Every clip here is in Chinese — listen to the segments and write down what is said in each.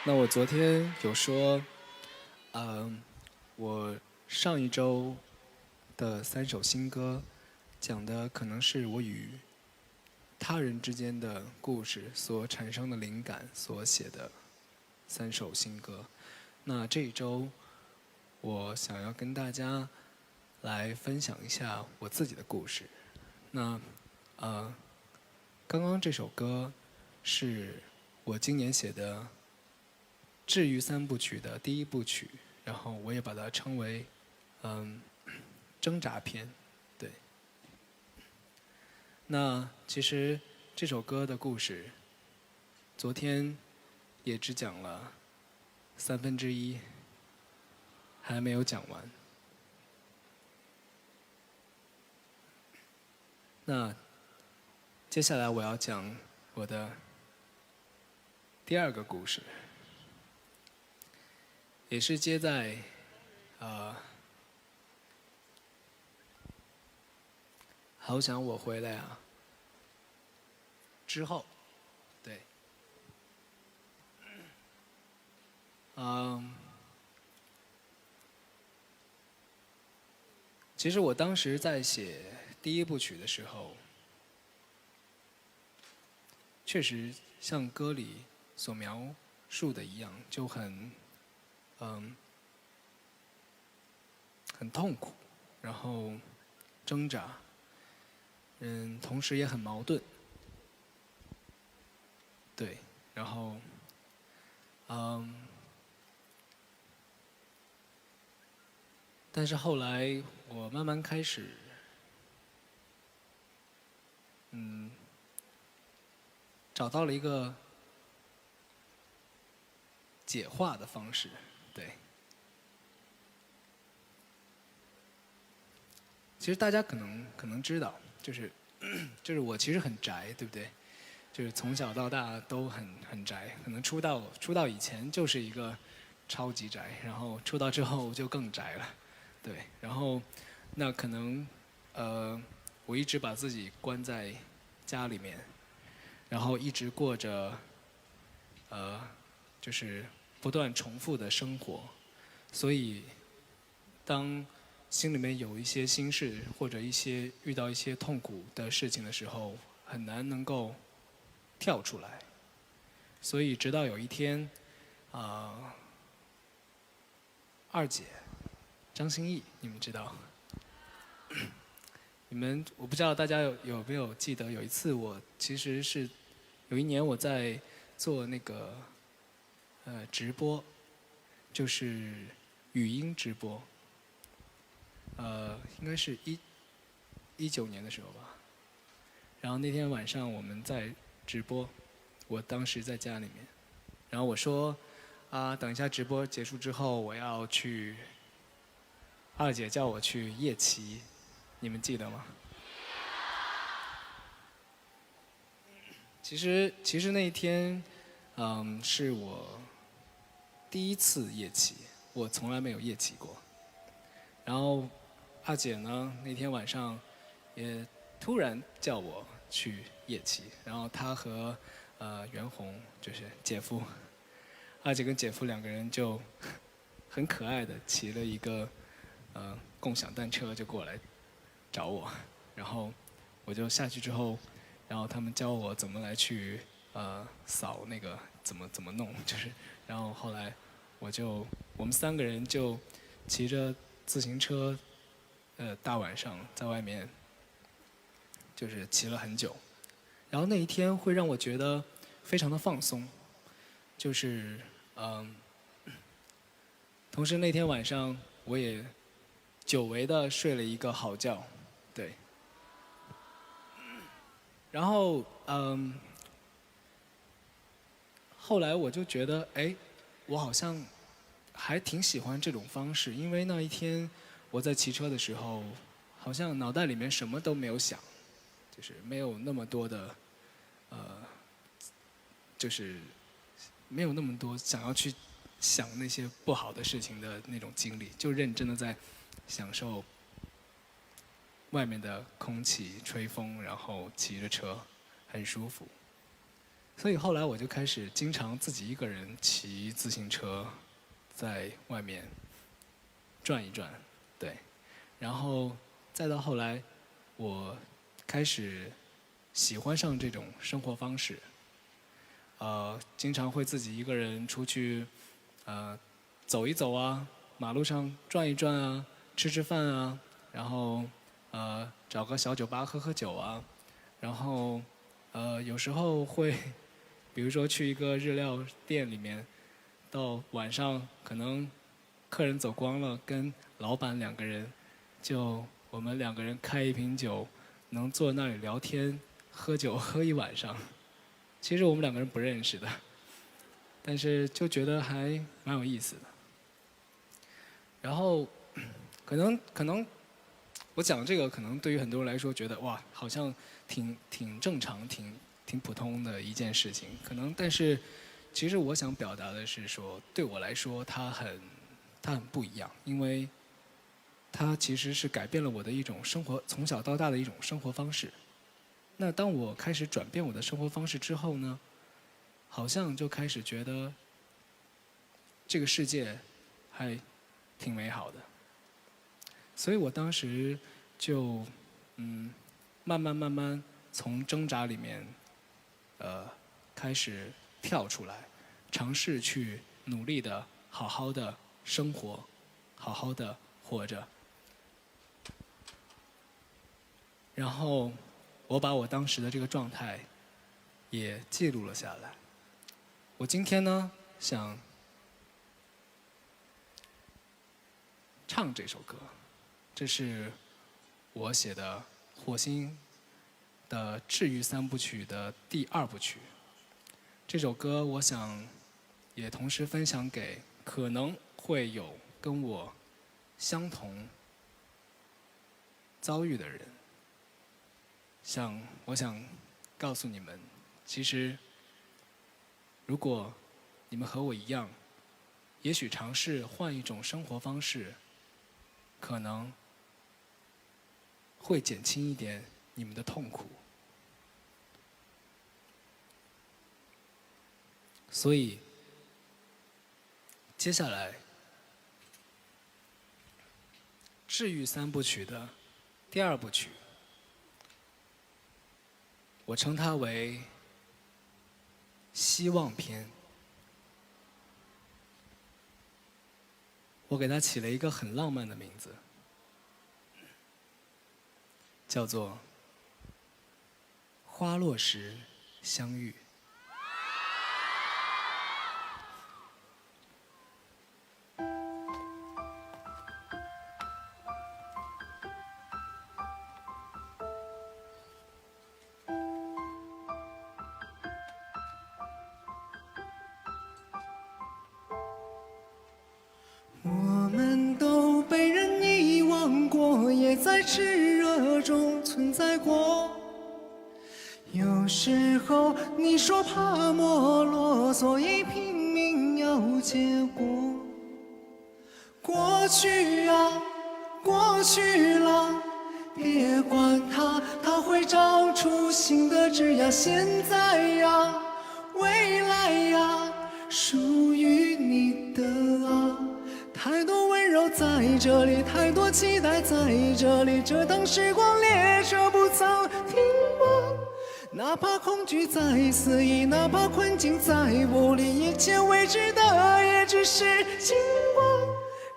那我昨天有说，我上一周的3首新歌，讲的可能是我与他人之间的故事所产生的灵感所写的3首新歌。那这一周，我想要跟大家来分享一下我自己的故事。那刚刚这首歌是我今年写的治愈3部曲的第1部曲，然后我也把它称为挣扎篇。对。那其实这首歌的故事，昨天也只讲了1/3，还没有讲完。那接下来我要讲我的第2个故事，也是接在好想我回来啊之后。对。其实我当时在写第1部曲的时候，确实像歌里所描述的一样，就很痛苦，然后挣扎，同时也很矛盾。对。然后但是后来我慢慢开始找到了一个解化的方式。对。其实大家可能知道，就是我其实很宅，对不对？就是从小到大都很宅，可能出道以前就是一个超级宅，然后出道之后就更宅了。对。然后那可能我一直把自己关在家里面，然后一直过着就是不断重复的生活，所以当心里面有一些心事，或者遇到一些痛苦的事情的时候，很难能够跳出来。所以直到有一天，二姐张歆艺，你们知道？我不知道大家有没有记得，有一次我其实是有一年我在做那个直播，就是语音直播，应该是19年的时候吧。然后那天晚上我们在直播，我当时在家里面，然后我说等一下直播结束之后，我要去，二姐叫我去夜骑，你们记得吗？其实那一天，是我第1次夜骑，我从来没有夜骑过。然后二姐呢，那天晚上也突然叫我去夜骑，然后她和袁弘就是姐夫，二姐跟姐夫2个人就很可爱的骑了一个共享单车就过来找我，然后我就下去之后，然后他们教我怎么来去扫那个怎么弄，就是然后后来我们3个人就骑着自行车，大晚上在外面就是骑了很久，然后那一天会让我觉得非常的放松，就是同时那天晚上我也久违的睡了一个好觉。对。然后后来我就觉得，哎，我好像还挺喜欢这种方式，因为那一天我在骑车的时候，好像脑袋里面什么都没有想，就是没有那么多的就是没有那么多想要去想那些不好的事情的那种经历，就认真的在享受外面的空气、吹风，然后骑着车，很舒服。所以后来我就开始经常自己一个人骑自行车，在外面转一转，对。然后再到后来，我开始喜欢上这种生活方式，经常会自己一个人出去，走一走啊，马路上转一转啊，吃吃饭啊，然后找个小酒吧喝喝酒啊，然后有时候会，比如说去一个日料店里面，到晚上可能客人走光了，跟老板两个人，我们两个人开一瓶酒，能坐那里聊天喝酒喝一晚上。其实我们两个人不认识的，但是就觉得还蛮有意思的。然后可能我讲这个，可能对于很多人来说，觉得哇，好像挺正常、挺普通的一件事情。可能，但是其实我想表达的是说，对我来说，它很不一样，因为它其实是改变了我的一种生活，从小到大的一种生活方式。那当我开始转变我的生活方式之后呢，好像就开始觉得这个世界还挺美好的。所以我当时就慢慢从挣扎里面开始跳出来，尝试去努力的好好的生活，好好的活着。然后我把我当时的这个状态也记录了下来。我今天呢想唱这首歌，这是我写的火星的治愈三部曲的第2部曲。这首歌我想也同时分享给可能会有跟我相同遭遇的人。我想告诉你们，其实如果你们和我一样，也许尝试换一种生活方式，可能会减轻一点你们的痛苦。所以接下来治愈三部曲的第2部曲，我称它为希望篇。我给它起了一个很浪漫的名字，叫做花落时相遇。我们都被人遗忘过，也在炽热中存在过。有时候你说怕没落，所以拼命要结果。过去啊，过去了，别管它，它会长出新的枝桠。现在呀，未来呀，属于你的啊。太多温柔在这里，太多期待在这里，这趟时光列车不曾停泊。哪怕恐惧再肆意，哪怕困境再无力，一切未知的也只是经过。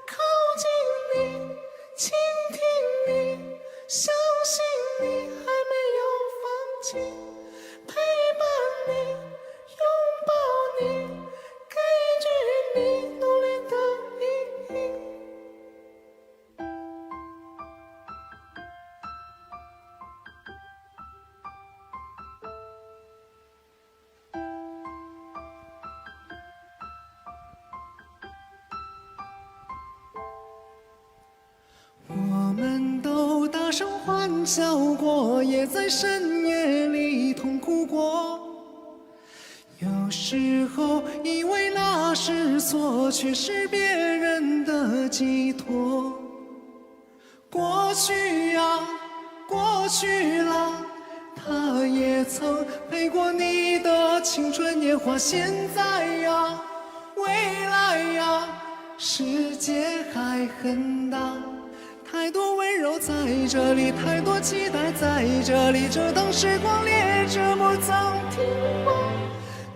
靠近你，倾听你，相信你还没有放弃，陪伴你，拥抱你，给予你努力的意义。我们都大声欢笑过，也在深夜里痛哭过。有时候以为那是错，却是别人的寄托。过去啊，过去了，他也曾陪过你的青春年华。现在呀，未来呀，世界还很大，太多温柔在这里，太多期待在这里。这趟时光列车不曾停泊，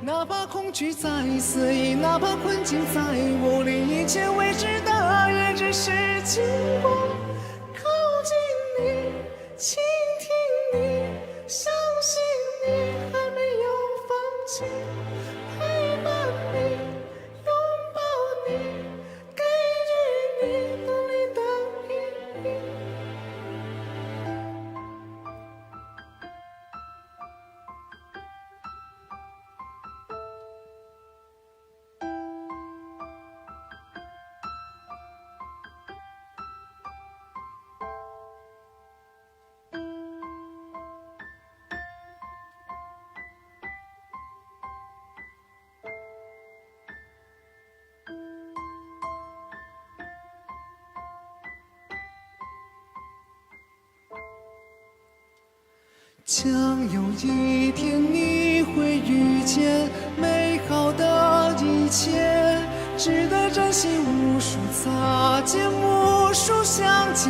哪怕恐惧再肆意，哪怕困境再无力，一切未知的也只是经过。靠近你，倾听你，相信你还没有放弃，陪伴你，拥抱你，给予你动力的意义。将有一天你会遇见美好的一切，值得珍惜无数擦肩，无数相见，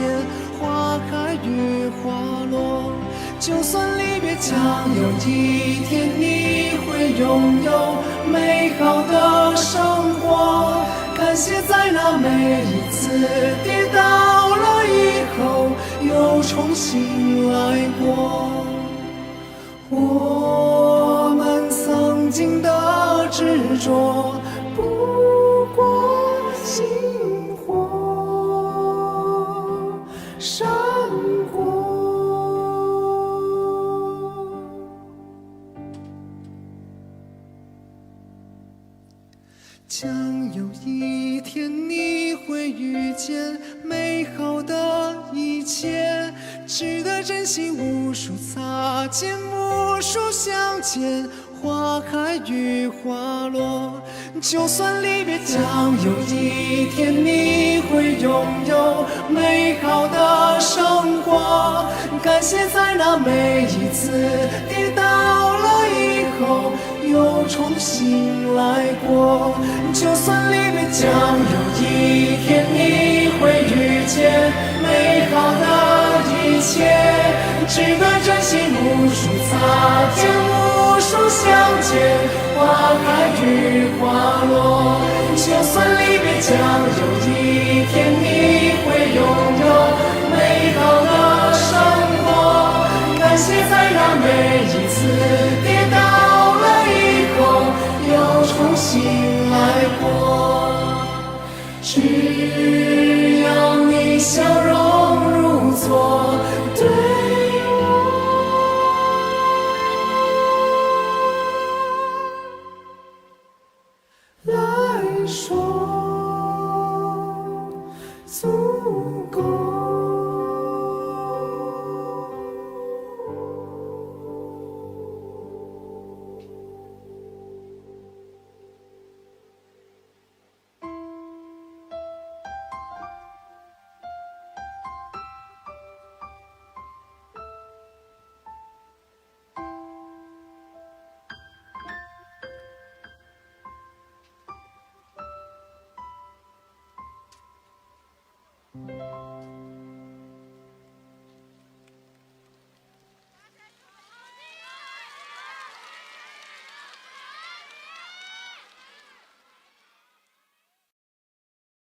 花开与花落。就算离别，将有一天你会拥有美好的生活。感谢在那每一次跌倒了以后，又重新来过。我们曾经的执着，不过星火闪过。将有一天你会遇见美好的一切，值得珍惜无数擦肩，无数相见，花开与花落。就算离别，将有一天你会拥有美好的生活。感谢在那每一次跌倒了以后，又重新来过。就算离别，将有一天你会遇见美好的一切，值得珍惜无数擦肩，无数相见，花开与花落。就算离别，将有一天你会拥有美好的生活。感谢在那每一次跌倒了以后，又重新来过。只要你笑容如昨，对我来说足